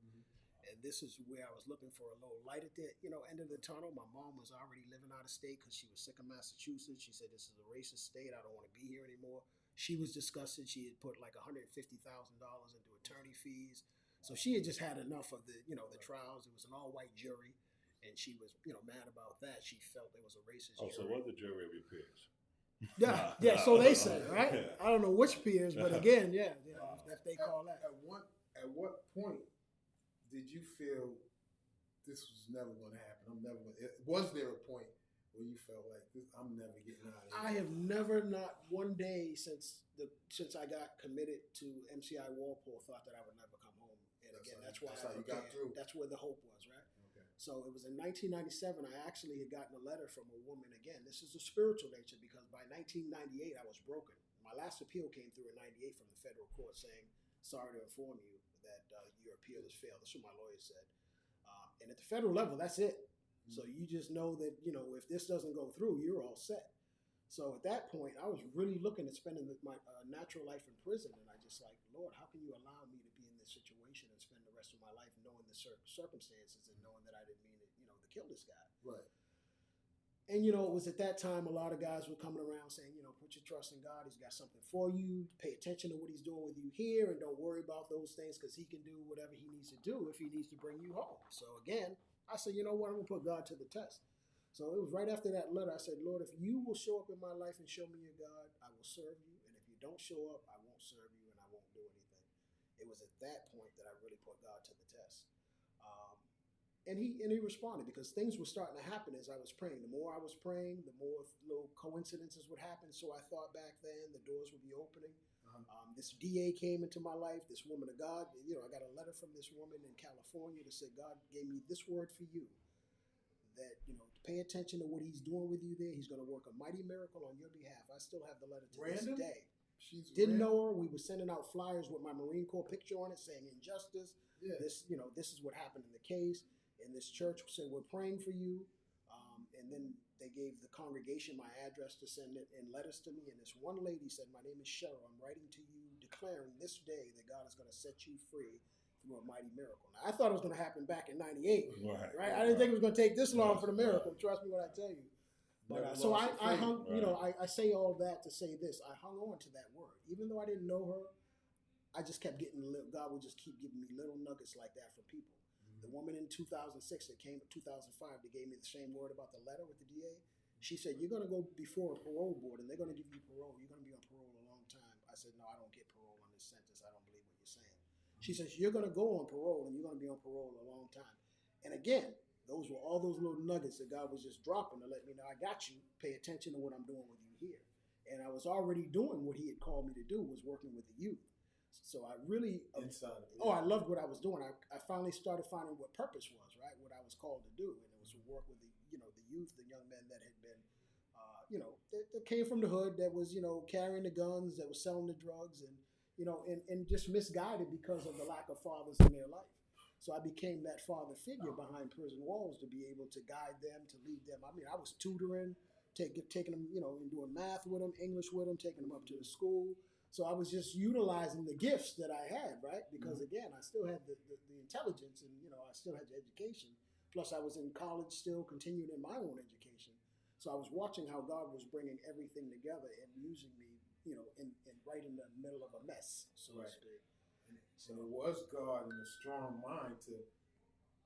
And this is where I was looking for a little light at the end of the tunnel. My mom was already living out of state because she was sick of Massachusetts. She said, this is a racist state. I don't want to be here anymore. She was disgusted. She had put like $150,000 into attorney fees. So she had just had enough of the trials. It was an all-white jury, and she was, mad about that. She felt it was a racist jury. So what the jury of your peers? Yeah, so they say, right? I don't know which peers, but again, if they call that. At what point did you feel this was never going to happen? Was there a point where you felt like I'm never getting out of here? I have never, not one day since I got committed to MCI Walpole, thought that I would never come home. And again, that's how you got through. That's where the hope was, right? Okay. So it was in 1997. I actually had gotten a letter from a woman. Again, this is a spiritual nature, because by 1998 I was broken. My last appeal came through in '98 from the federal court saying, "Sorry to inform you that your appeal has failed." That's what my lawyer said. And at the federal level, that's it. So you just know that, if this doesn't go through, you're all set. So at that point, I was really looking at spending my natural life in prison. And I just like, Lord, how can you allow me to be in this situation and spend the rest of my life knowing the circumstances and knowing that I didn't mean it, to kill this guy. Right. And, it was at that time, a lot of guys were coming around saying, put your trust in God. He's got something for you. Pay attention to what he's doing with you here, and don't worry about those things, because he can do whatever he needs to do if he needs to bring you home. So again, I said, you know what, I'm going to put God to the test. So it was right after that letter, I said, Lord, if you will show up in my life and show me your God, I will serve you. And if you don't show up, I won't serve you and I won't do anything. It was at that point that I really put God to the test. And he responded, because things were starting to happen as I was praying. The more I was praying, the more little coincidences would happen. So I thought back then the doors would be opening. This DA came into my life, this woman of God. I got a letter from this woman in California that said, God gave me this word for you, that, pay attention to what he's doing with you there. He's going to work a mighty miracle on your behalf. I still have the letter to this day. Didn't know her. We were sending out flyers with my Marine Corps picture on it saying injustice. Yeah. This is what happened in the case. And this church said, we're praying for you. And then they gave the congregation my address to send it in letters to me. And this one lady said, my name is Cheryl. I'm writing to you declaring this day that God is going to set you free through a mighty miracle. Now, I thought it was going to happen back in '98, right? I didn't think it was going to take this long for the miracle. Trust me when I tell you. But so I hung, I say all that to say this. I hung on to that word. Even though I didn't know her, I just kept getting, God would just keep giving me little nuggets like that from people. The woman in 2006 that came in 2005 that gave me the same word about the letter with the DA, she said, you're going to go before a parole board and they're going to give you parole. You're going to be on parole a long time. I said, no, I don't get parole on this sentence. I don't believe what you're saying. She says, you're going to go on parole and you're going to be on parole a long time. And again, those were all those little nuggets that God was just dropping to let me know, I got you. Pay attention to what I'm doing with you here. And I was already doing what he had called me to do, was working with the youth. So I really, I loved what I was doing. I finally started finding what purpose was, right? What I was called to do. And it was to work with the youth, the young men that had been, that came from the hood, that was, carrying the guns, that was selling the drugs and just misguided because of the lack of fathers in their life. So I became that father figure behind prison walls to be able to guide them, to lead them. I mean, I was tutoring, taking them, and doing math with them, English with them, taking them up to the school. So I was just utilizing the gifts that I had, right? Because again, I still had the intelligence and, I still had the education. Plus I was in college still, continuing in my own education. So I was watching how God was bringing everything together and using me right in the middle of a mess, so Right. to speak. So it was God and a strong mind to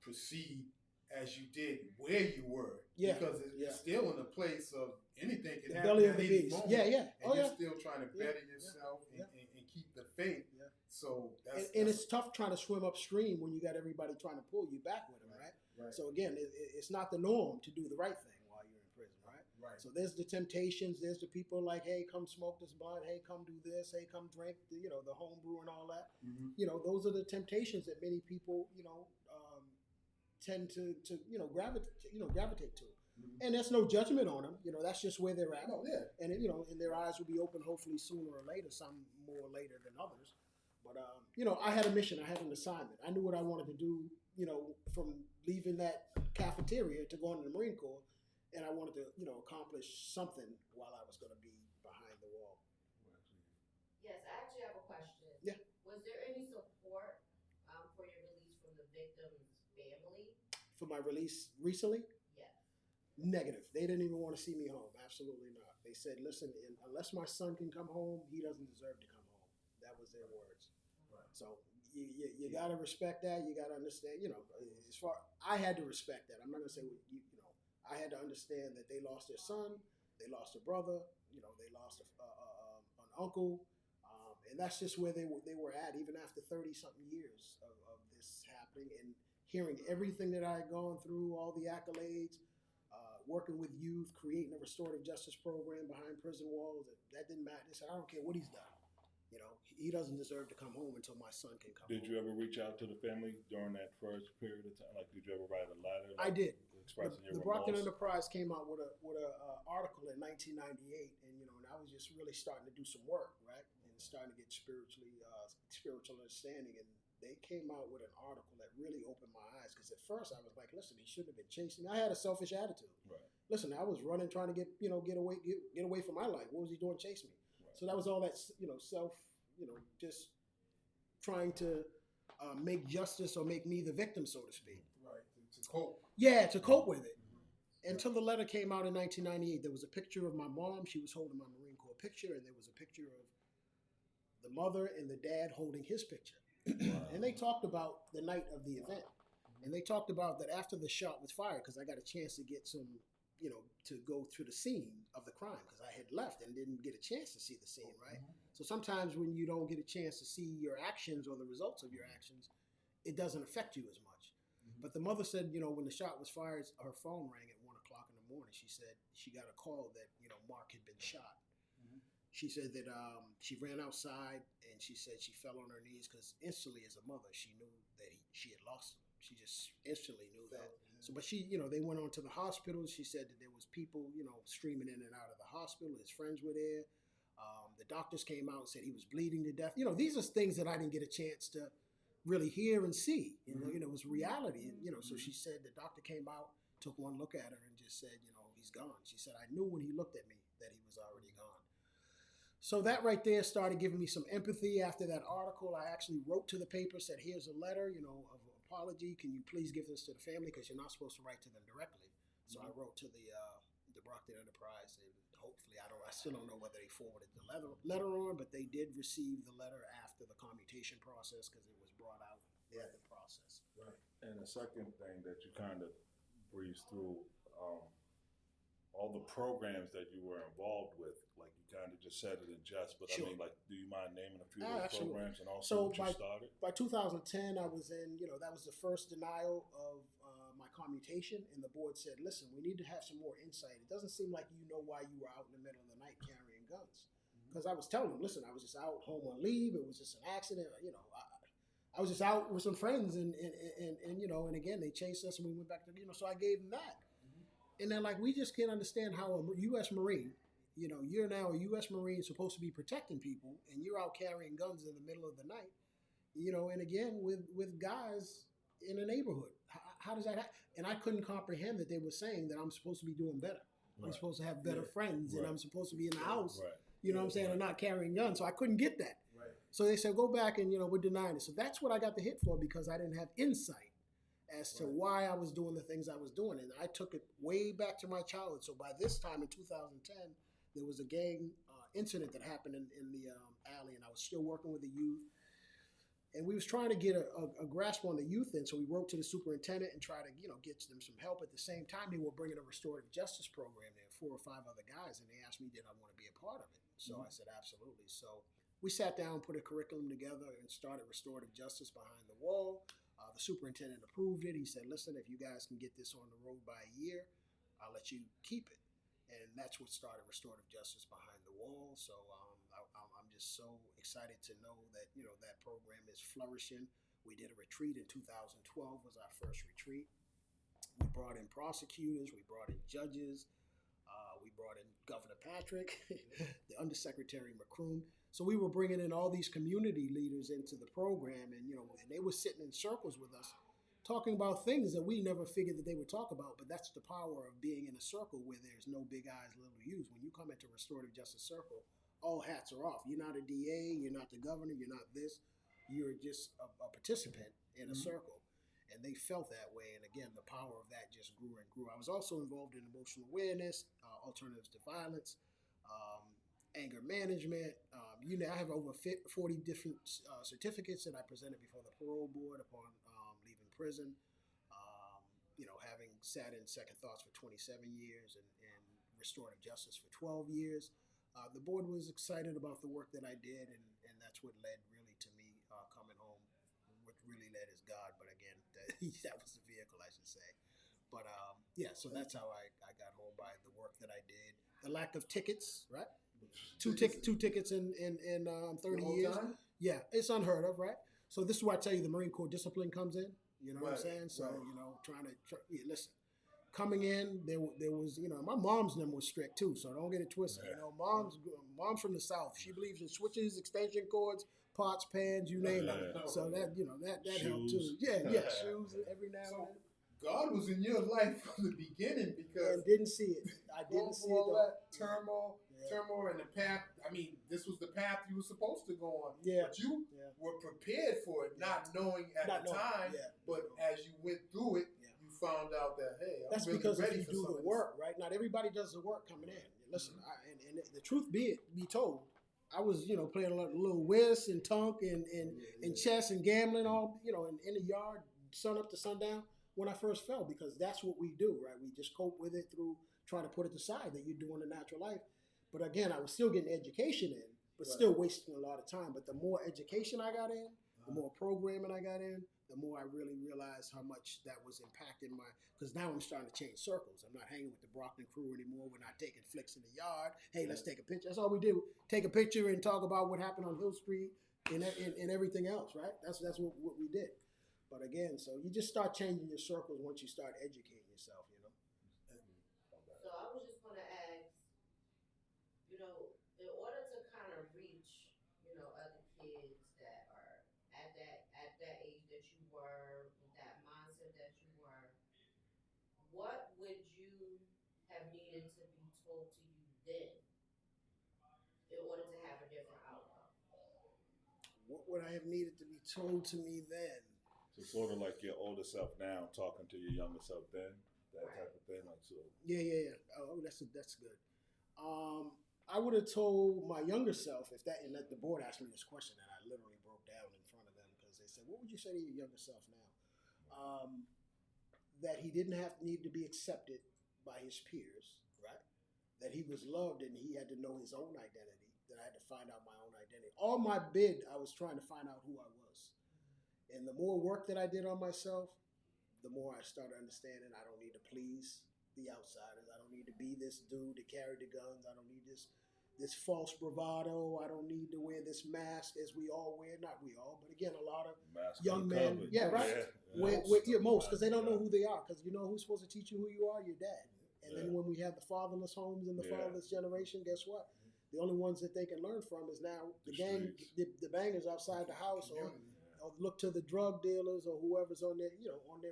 proceed as you did where you were. Yeah, Because yeah. it's still in a place of anything can The happen belly at of the any beast. moment. Yeah, yeah. And Oh, you're yeah. still trying to Yeah, better yeah, yourself yeah. and keep the faith. Yeah. So that's And it's tough trying to swim upstream when you got everybody trying to pull you back with them, right? right. So again, it's not the norm to do the right thing while you're in prison, right? Right. So there's the temptations. There's the people like, hey, come smoke this blunt. Hey, come do this. Hey, come drink. The home brew and all that. Mm-hmm. Those are the temptations that many people, tend to gravitate to. Mm-hmm. And there's no judgment on them. That's just where they're at. Oh, yeah. And and their eyes will be open hopefully sooner or later. Some more later than others. But I had a mission. I had an assignment. I knew what I wanted to do. From leaving that cafeteria to going to the Marine Corps, and I wanted to accomplish something while I was going to be behind the wall. Yes, I actually have a question. Yeah. Was there any support for your release from the victim's family? For my release recently? Yes. Negative. They didn't even want to see me home. Absolutely not. They said, listen, unless my son can come home, he doesn't deserve to come home. That was their words. Right. So you got to respect that. You got to understand, as far, I had to respect that. I'm not going to say, I had to understand that they lost their son, they lost a brother, they lost an uncle. And that's just where they were at, even after 30-something years of this happening and hearing everything that I had gone through, all the accolades, working with youth, creating a restorative justice program behind prison walls. That didn't matter. They said, I don't care what he's done. He doesn't deserve to come home until my son can come home. Did you ever reach out to the family during that first period of time? Like, did you ever write a letter? I did. Expressing your The remorse? Brockton Enterprise came out with a article in 1998, and and I was just really starting to do some work, right, and starting to get spiritual understanding. And they came out with an article that really opened my eyes, because at first I was like, listen, he shouldn't have been chasing me. I had a selfish attitude. Right. Listen, I was running, trying to get away from my life. What was he doing chasing me? Right. So that was all that self. Just trying to make justice or make me the victim, so to speak. Right, to cope. Yeah, to cope with it. Until the letter came out in 1998, there was a picture of my mom. She was holding my Marine Corps picture, and there was a picture of the mother and the dad holding his picture. Wow. And they talked about the night of the event. And they talked about that after the shot was fired, because I got a chance to get some, to go to the scene of the crime, because I had left and didn't get a chance to see the scene, right? Mm-hmm. So sometimes when you don't get a chance to see your actions or the results of your actions, it doesn't affect you as much. Mm-hmm. But the mother said, when the shot was fired, her phone rang at 1 o'clock in the morning. She said she got a call that, Mark had been shot. Mm-hmm. She said that she ran outside, and she said she fell on her knees, because instantly as a mother, she knew that she had lost him. She just instantly knew that. So, but she, they went on to the hospital. She said that there was people, streaming in and out of the hospital. His friends were there. The doctors came out and said he was bleeding to death. These are things that I didn't get a chance to really hear and see. It was reality. And, so she said the doctor came out, took one look at her, and just said, he's gone. She said, I knew when he looked at me that he was already gone. So that right there started giving me some empathy. After that article, I actually wrote to the paper, said, here's a letter, of apology. Can you please give this to the family, because you're not supposed to write to them directly. So I wrote to the Brockton Enterprise, and hopefully I still don't know whether they forwarded the letter on, but they did receive the letter after the commutation process, because it was brought out in the process. Right. And the second thing that you kind of breezed through, all the programs that you were involved with, like you kind of just said it in jest, but Sure. I mean, like, do you mind naming a few of those Absolutely. programs and also what you started? By 2010, I was in, that was the first denial of my commutation, and the board said, listen, we need to have some more insight. It doesn't seem like you know why you were out in the middle of the night carrying guns. Because I was telling them, listen, I was just out home on leave. It was just an accident. I was just out with some friends, and again, they chased us, and we went back to, so I gave them that. And they're like, we just can't understand how a U.S. Marine, you're now a U.S. Marine supposed to be protecting people, and you're out carrying guns in the middle of the night, and again, with guys in a neighborhood. How does that happen? And I couldn't comprehend that they were saying that I'm supposed to be doing better. Right. I'm supposed to have better friends, and I'm supposed to be in the house, you know what I'm saying, and not carrying guns. So I couldn't get that. Right. So they said, go back and, we're denying it. So that's what I got the hit for, because I didn't have insight as to why I was doing the things I was doing. And I took it way back to my childhood. So by this time in 2010, there was a gang incident that happened in the alley, and I was still working with the youth. And we was trying to get a grasp on the youth, and so we wrote to the superintendent and tried to, get them some help. At the same time, they were bringing a restorative justice program there, 4 or 5 other guys, and they asked me, did I want to be a part of it? So I said, absolutely. So we sat down, put a curriculum together, and started restorative justice behind the wall. The superintendent approved it. He said, listen, if you guys can get this on the road by a year, I'll let you keep it. And that's what started restorative justice behind the wall. So I'm just so excited to know that that program is flourishing. We did a retreat in 2012 was our first retreat. We brought in prosecutors, we brought in judges, we brought in Governor Patrick, the Undersecretary McCroom. So we were bringing in all these community leaders into the program, and and they were sitting in circles with us, talking about things that we never figured that they would talk about. But that's the power of being in a circle where there's no big eyes, little U's. When you come into restorative justice circle, all hats are off. You're not a DA, you're not the governor, you're not this. You're just a participant in a circle. And they felt that way. And again, the power of that just grew and grew. I was also involved in emotional awareness, alternatives to violence, anger management. I have over 40 different certificates that I presented before the parole board upon leaving prison. Having sat in Second Thoughts for 27 years and restorative justice for 12 years. The board was excited about the work that I did, and that's what led really to me coming home. What really led is God, but again, that was the vehicle, I should say. But so that's how I got home, by the work that I did. The lack of tickets, right? Two tickets in 30 years. Time? Yeah, it's unheard of, right? So this is why I tell you the Marine Corps discipline comes in. You know what I'm saying? So listen. Coming in, there was, my mom's name was strict too, so don't get it twisted. Mom's from the South. She believes in switches, extension cords, pots, pans, you name it. So that that helped too. Yeah, shoes every now and then. God was in your life from the beginning, because And didn't see it. I didn't see it. all Though. that turmoil and the path. I mean, this was the path you were supposed to go on. Yeah. But you were prepared for it, not knowing at the time. Yeah. But as you went through it, you found out that, hey, I'm that's really because ready if you for do the work, right? Not everybody does the work coming in. Listen, and the truth be told, I was playing a little whist and tunk and chess and gambling all in the yard, sun up to sundown when I first fell, because that's what we do, right? We just cope with it through trying to put it aside that you're doing the natural life. But again, I was still getting education in, but still wasting a lot of time. But the more education I got in, the more programming I got in, the more I really realized how much that was impacting because now I'm starting to change circles. I'm not hanging with the Brockton crew anymore. We're not taking flicks in the yard. Hey, let's take a picture. That's all we do. Take a picture and talk about what happened on Hill Street and everything else, right? That's what we did. But again, so you just start changing your circles once you start educating yourself, So I was just gonna ask, in order to kind of reach, other kids that are at that age that you were, with that mindset that you were, what would you have needed to be told to you then in order to have a different outcome? What would I have needed to be told to me then? So sort of like your older self now talking to your younger self then, that type of thing. Like so. Yeah. Oh, that's good. I would have told my younger self and the board asked me this question, and I literally broke down in front of them because they said, "What would you say to your younger self now?" That he didn't need to be accepted by his peers, right? That he was loved and he had to know his own identity. That I had to find out my own identity. All my bid, I was trying to find out who I was. And the more work that I did on myself, the more I started understanding I don't need to please the outsiders. I don't need to be this dude to carry the guns. I don't need this false bravado. I don't need to wear this mask as we all wear. Not we all, but again, a lot of young men. Covered. Yeah, right. Most, because they don't know who they are. Because who's supposed to teach you who you are? Your dad. And then when we have the fatherless homes and the fatherless generation, guess what? The only ones that they can learn from is now the gang, the bangers outside the house, or look to the drug dealers or whoever's on their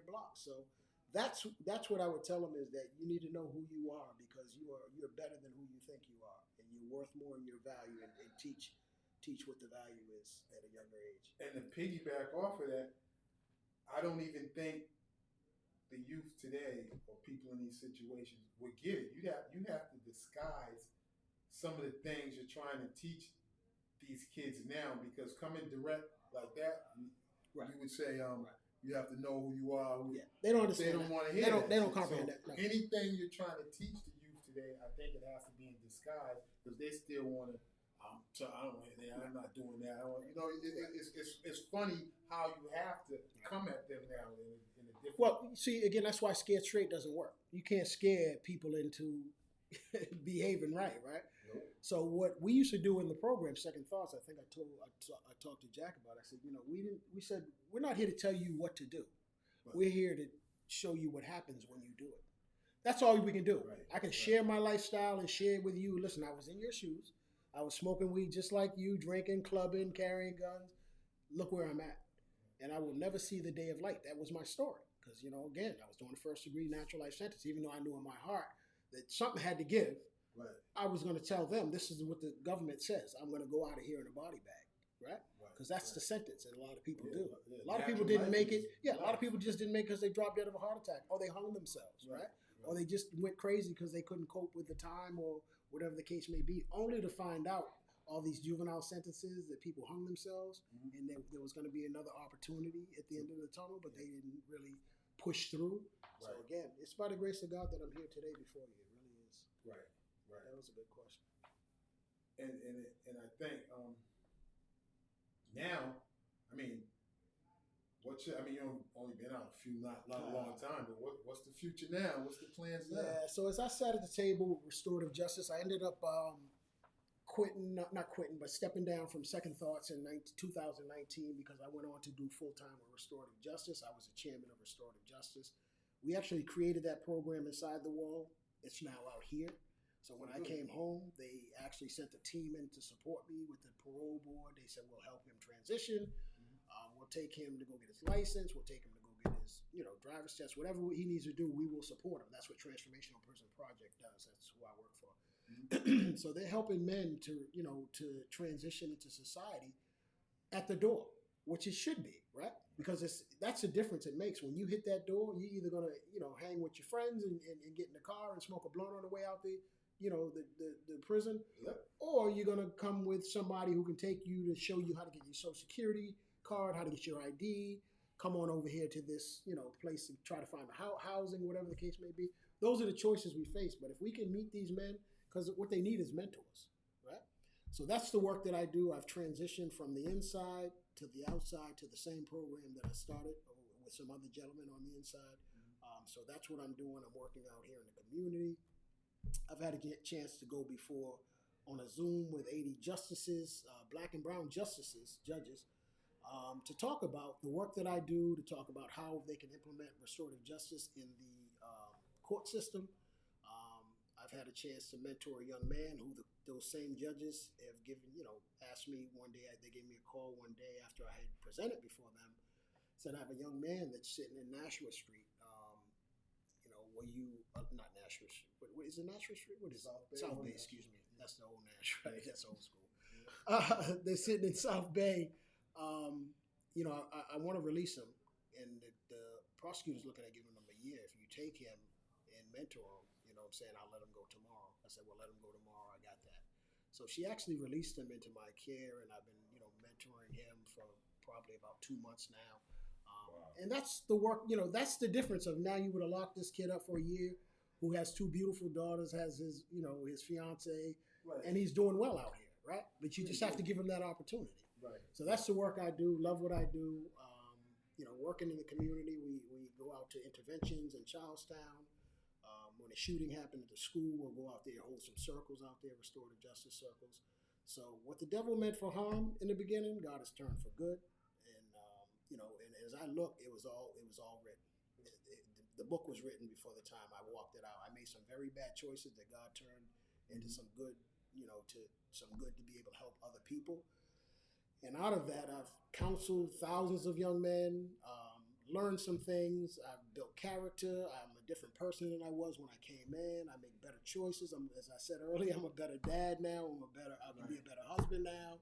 block. So that's what I would tell them, is that you need to know who you are, because you're better than who you think you are, and you're worth more in your value, and teach what the value is at a younger age. And to piggyback off of that, I don't even think the youth today or people in these situations would get it. You have to disguise some of the things you're trying to teach these kids now, because coming direct like that, Right. you would say, Right. you have to know who you are. Yeah, they don't understand. They don't want to They hear don't. that They don't shit. comprehend So that. No. anything you're trying to teach the youth today, I think it has to be in disguise because they still want to. So I don't. I'm not doing that. It's funny how you have to come at them now in a different. Well, see, again, that's why scared straight doesn't work. You can't scare people into behaving right. Nope. So what we used to do in the program, Second Thoughts, I think I talked to Jack about it. I said, we said, we're not here to tell you what to do. Right. We're here to show you what happens when you do it. That's all we can do. Right. I can share my lifestyle and share with you. Listen, I was in your shoes. I was smoking weed just like you, drinking, clubbing, carrying guns. Look where I'm at. And I will never see the day of light. That was my story. Because, again, I was doing a first-degree natural life sentence, even though I knew in my heart that something had to give. Right. I was going to tell them, this is what the government says. I'm going to go out of here in a body bag, right? Because that's the sentence, and a lot of people do. A lot of people didn't make it. Yeah, a lot of people just didn't make it because they dropped dead of a heart attack, or they hung themselves, right? Or they just went crazy because they couldn't cope with the time, or whatever the case may be, only to find out all these juvenile sentences that people hung themselves, and there was going to be another opportunity at the end of the tunnel, but they didn't really push through. So again, it's by the grace of God that I'm here today before you. It really is. Right. That was a good question. And I think now, I mean, you've only been out not a long time, but what's the future now? What's the plans now? Yeah, so as I sat at the table with restorative justice, I ended up not quitting, but stepping down from Second Thoughts in 2019 because I went on to do full-time with restorative justice. I was the chairman of restorative justice. We actually created that program inside the wall. It's now out here. So when I came home, they actually sent a team in to support me with the parole board. They said, we'll help him transition. We'll take him to go get his license. We'll take him to go get his, driver's test. Whatever he needs to do, we will support him. That's what Transformational Prison Project does. That's who I work for. So they're helping men to transition into society at the door, which it should be, right? Because that's the difference it makes. When you hit that door, you're either gonna, hang with your friends and get in the car and smoke a blunt on the way out the prison, or you're gonna come with somebody who can take you to show you how to get your Social Security card, how to get your ID. Come on over here to this, place and try to find housing, whatever the case may be. Those are the choices we face. But if we can meet these men, because what they need is mentors, right? So that's the work that I do. I've transitioned from the inside to the outside to the same program that I started with some other gentlemen on the inside. So that's what I'm doing. I'm working out here in the community. I've had a chance to go before on a Zoom with 80 justices, black and brown justices, judges, to talk about the work that I do, to talk about how they can implement restorative justice in the court system. I've had a chance to mentor a young man who those same judges have given, asked me one day, they gave me a call one day after I had presented before them, said, I have a young man that's sitting in Nashua Street. Not Nashua Street, what is it, Nashua Street? What is it? South Bay, excuse me. That's the old Nashua, right? That's old school. They're sitting in South Bay. I want to release him, and the prosecutor's looking at giving him a year. If you take him and mentor him, I'm saying, I'll let him go tomorrow. I said, well, let him go tomorrow. I got that. So she actually released him into my care, and I've been, mentoring him for probably about 2 months now. And that's the work, that's the difference of now you would have locked this kid up for a year who has 2 beautiful daughters, has his, his fiance, and he's doing well out here, right? But you just have to give him that opportunity. Right. So that's the work I do, love what I do. Working in the community, we go out to interventions in Charlestown. When a shooting happened at the school, we'll go out there, hold some circles out there, restorative justice circles. So what the devil meant for harm in the beginning, God has turned for good. And as I look, it was all written. The book was written before the time I walked it out. I made some very bad choices that God turned into some good, to some good to be able to help other people. And out of that, I've counseled thousands of young men, learned some things. I've built character. I'm a different person than I was when I came in. I make better choices. As I said earlier, I'm a better dad now. I can be a better husband now.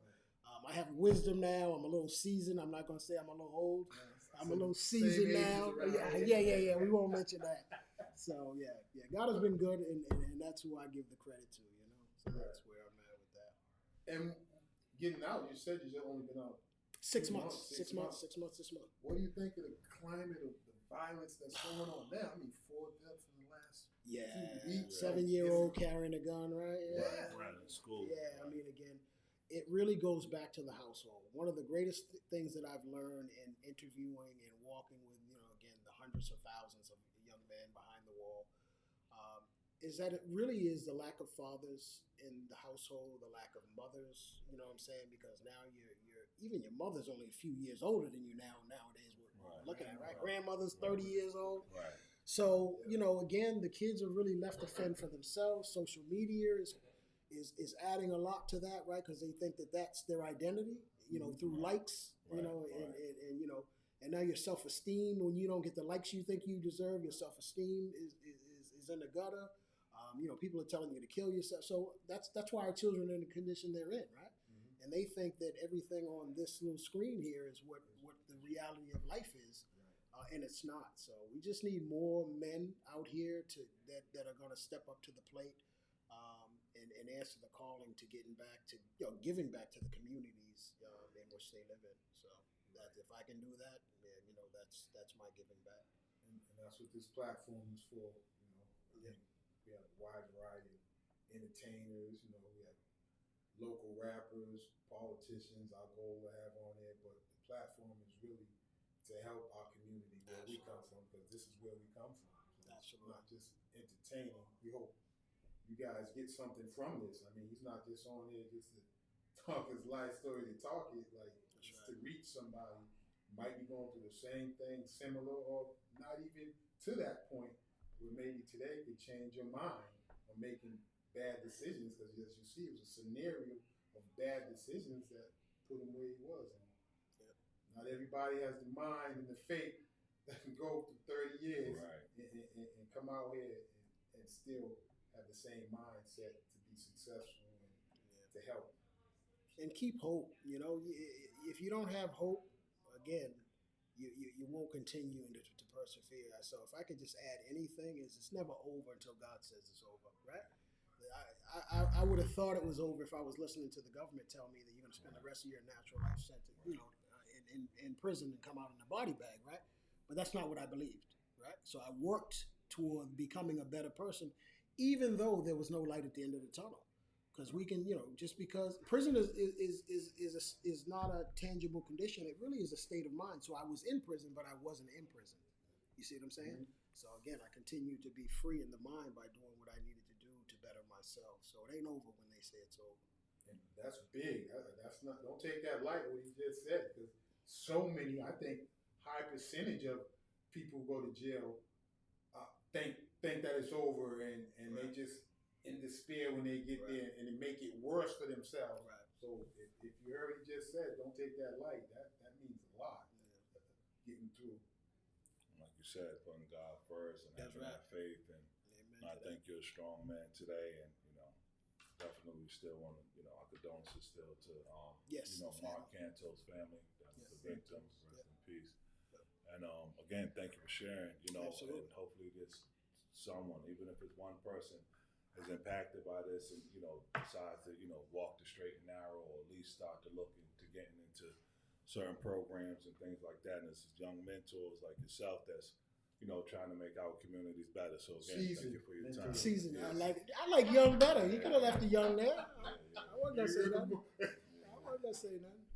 I have wisdom now. I'm a little seasoned. I'm not going to say I'm a little old. I'm a little seasoned now. Yeah. We won't mention that. So, yeah. God has been good, and that's who I give the credit to, So that's where I'm at with that. And getting out, you said you've only been out 6 2 months. months, 6 6 months. 6 months this month. What do you think of the climate of the violence that's going on now? I mean, 4 deaths in the last Yeah, few weeks. 7-year-old carrying a gun, right? Yeah. Right in school. Yeah, I mean, again, it really goes back to the household. One of the greatest things that I've learned in interviewing and walking with, again, the hundreds of thousands of young men behind the wall, is that it really is the lack of fathers in the household, the lack of mothers. You know what I'm saying? Because now even your mother's only a few years older than you nowadays. What we're looking at, right? Grandmother's 30 years old. Right. So, again, the kids are really left to fend for themselves. Social media is adding a lot to that, right? Because they think that that's their identity, through likes, and now your self-esteem, when you don't get the likes you think you deserve, your self-esteem is in the gutter. People are telling you to kill yourself. So that's why our children are in the condition they're in, right? Mm-hmm. And they think that everything on this little screen here is what the reality of life is. And it's not. So we just need more men out here that are going to step up to the plate and answer the calling to getting back to giving back to the communities in which they live in. So that if I can do that, that's my giving back. And that's what this platform is for. Yeah. We have a wide variety of entertainers. We have local rappers, politicians. Our goal to have on there, but the platform is really to help our community where we come from, because this is where we come from. So it's not just entertaining. We hope you guys get something from this. I mean, he's not just on here just to talk his life story to talk it, like just to reach somebody might be going through the same thing, similar, or not even to that point where maybe today could change your mind on making bad decisions, because as you see, it was a scenario of bad decisions that put him where he was. Not everybody has the mind and the faith that can go through 30 years and come out here and still have the same mindset to be successful and to help. And keep hope. If you don't have hope, again, you won't continue to persevere. So if I could just add anything, is it's never over until God says it's over, right? I would have thought it was over if I was listening to the government tell me that you're going to spend the rest of your natural life sentence, in prison and come out in a body bag, right? But that's not what I believed, right? So I worked toward becoming a better person, even though there was no light at the end of the tunnel. Because we can, just because prison is not a tangible condition, it really is a state of mind. So I was in prison, but I wasn't in prison. You see what I'm saying? Mm-hmm. So again, I continue to be free in the mind by doing what I needed to do to better myself. So it ain't over when they say it's over. And that's big. That's not. Don't take that light what he just said, because so many, I think, high percentage of people who go to jail think that it's over, and they just in despair when they get there, and they make it worse for themselves. Right. So if you heard what he just said, don't take that light. That means a lot. Getting through. Like you said, putting God first and having that faith, and I think you're a strong man today, and definitely still want to, our condolences still to Mark Canto's family, the victims, rest in peace. And again, thank you for sharing, Absolutely. And hopefully this someone, even if it's one person, is impacted by this and, decides to, walk the straight and narrow, or at least start to look into getting into certain programs and things like that. And it's young mentors like yourself that's, trying to make our communities better. So again, thank you for your time. Season. I like young better. You could have left the young there. I wasn't gonna say nothing.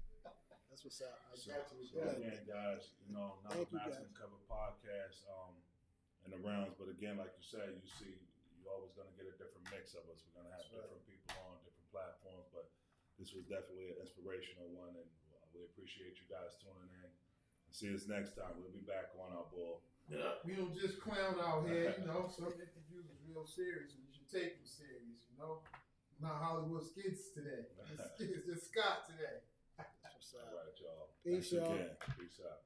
That's what's up. So again, guys, another Master Cover podcast in the rounds. But again, like you said, you're always gonna get a different mix of us. We're gonna have different people on different platforms, but this was definitely an inspirational one, and we appreciate you guys tuning in. See us next time. We'll be back on our ball. Yeah, we don't just clown out here, Some interviews is real serious, and you should take them serious, Not Hollywood skids today. It's just Scott today. That's what's up. All right, y'all. Peace, y'all. Peace out.